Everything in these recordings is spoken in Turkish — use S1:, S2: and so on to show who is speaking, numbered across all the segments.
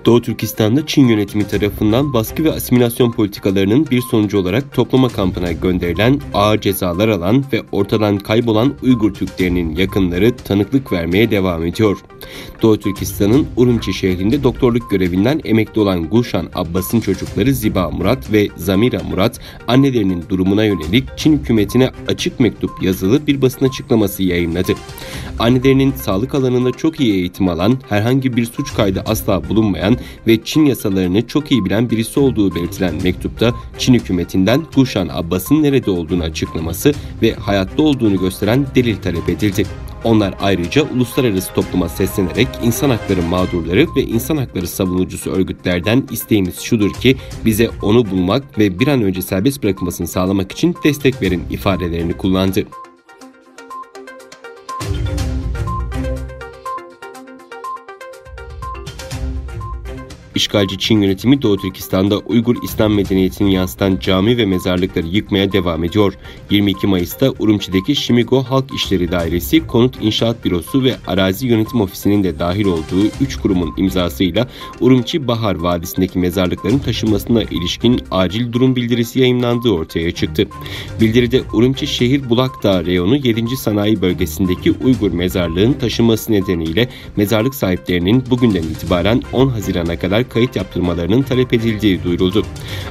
S1: Doğu Türkistan'da Çin yönetimi tarafından baskı ve asimilasyon politikalarının bir sonucu olarak toplama kampına gönderilen, ağır cezalar alan ve ortadan kaybolan Uygur Türklerinin yakınları tanıklık vermeye devam ediyor. Doğu Türkistan'ın Urumçi şehrinde doktorluk görevinden emekli olan Gulşan Abbas'ın çocukları Ziba Murat ve Zamira Murat, annelerinin durumuna yönelik Çin hükümetine açık mektup yazılı bir basın açıklaması yayınladı. Annelerinin sağlık alanında çok iyi eğitim alan, herhangi bir suç kaydı asla bulunmayan ve Çin yasalarını çok iyi bilen birisi olduğu belirtilen mektupta Çin hükümetinden Gulşan Abbas'ın nerede olduğunu açıklaması ve hayatta olduğunu gösteren delil talep edildi. Onlar ayrıca uluslararası topluma seslenerek insan hakları mağdurları ve insan hakları savunucusu örgütlerden isteğimiz şudur ki bize onu bulmak ve bir an önce serbest bırakılmasını sağlamak için destek verin ifadelerini kullandı. İşgalci Çin yönetimi Doğu Türkistan'da Uygur İslam medeniyetini yansıtan cami ve mezarlıkları yıkmaya devam ediyor. 22 Mayıs'ta Urumçi'deki Shimigo Halk İşleri Dairesi, Konut İnşaat Bürosu ve Arazi Yönetim Ofisi'nin de dahil olduğu 3 kurumun imzasıyla Urumçi Bahar Vadisi'ndeki mezarlıkların taşınmasına ilişkin acil durum bildirisi yayımlandığı ortaya çıktı. Bildiride Urumçi Şehir Bulakdağ Reyonu 7. Sanayi Bölgesi'ndeki Uygur mezarlığın taşınması nedeniyle mezarlık sahiplerinin bugünden itibaren 10 Haziran'a kadar kayıt yaptırmalarının talep edildiği duyuruldu.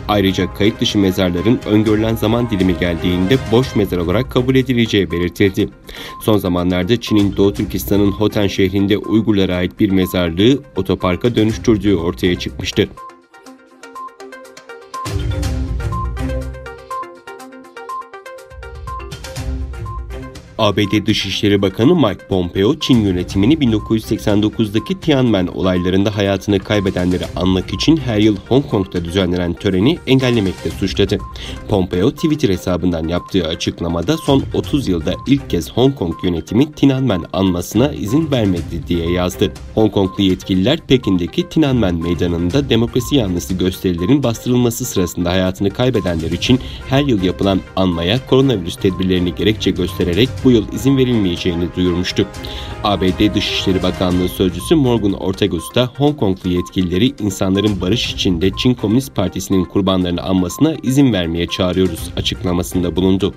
S1: Ayrıca kayıt dışı mezarların öngörülen zaman dilimi geldiğinde boş mezar olarak kabul edileceği belirtildi. Son zamanlarda Çin'in Doğu Türkistan'ın Hoten şehrinde Uygurlara ait bir mezarlığı otoparka dönüştürdüğü ortaya çıkmıştı. ABD Dışişleri Bakanı Mike Pompeo, Çin yönetimini 1989'daki Tiananmen olaylarında hayatını kaybedenleri anmak için her yıl Hong Kong'da düzenlenen töreni engellemekle suçladı. Pompeo, Twitter hesabından yaptığı açıklamada son 30 yılda ilk kez Hong Kong yönetimi Tiananmen anmasına izin vermedi diye yazdı. Hong Konglu yetkililer Pekin'deki Tiananmen Meydanı'nda demokrasi yanlısı gösterilerin bastırılması sırasında hayatını kaybedenler için her yıl yapılan anmaya koronavirüs tedbirlerini gerekçe göstererek bu yıl izin verilmeyeceğini duyurmuştu. ABD Dışişleri Bakanlığı Sözcüsü Morgan Ortagus da Hong Konglu yetkilileri insanların barış içinde Çin Komünist Partisi'nin kurbanlarını anmasına izin vermeye çağırıyoruz açıklamasında bulundu.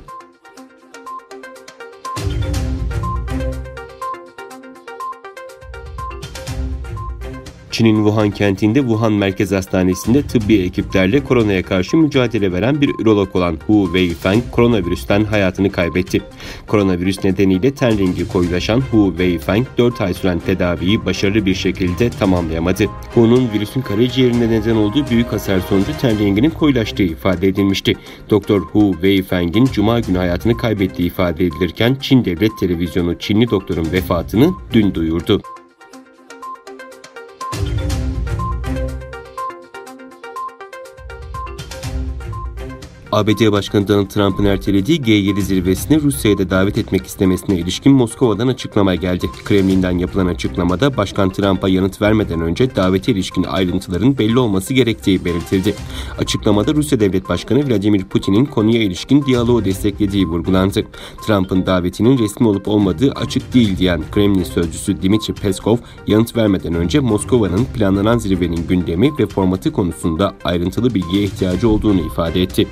S1: Çin'in Wuhan kentinde Wuhan Merkez Hastanesi'nde tıbbi ekiplerle koronaya karşı mücadele veren bir ürolog olan Hu Weifeng koronavirüsten hayatını kaybetti. Koronavirüs nedeniyle ten rengi koyulaşan Hu Weifeng 4 ay süren tedaviyi başarılı bir şekilde tamamlayamadı. Hu'nun virüsün karaciğerinde neden olduğu büyük hasar sonucu ten renginin koyulaştığı ifade edilmişti. Doktor Hu Weifeng'in Cuma günü hayatını kaybettiği ifade edilirken Çin Devlet Televizyonu Çinli doktorun vefatını dün duyurdu. ABD Başkanı Donald Trump'ın ertelediği G7 zirvesine Rusya'ya da davet etmek istemesine ilişkin Moskova'dan açıklama geldi. Kremlin'den yapılan açıklamada Başkan Trump'a yanıt vermeden önce davete ilişkin ayrıntıların belli olması gerektiği belirtildi. Açıklamada Rusya Devlet Başkanı Vladimir Putin'in konuya ilişkin diyaloğu desteklediği vurgulandı. Trump'ın davetinin resmi olup olmadığı açık değil diyen Kremlin sözcüsü Dmitri Peskov, yanıt vermeden önce Moskova'nın planlanan zirvenin gündemi ve formatı konusunda ayrıntılı bilgiye ihtiyacı olduğunu ifade etti.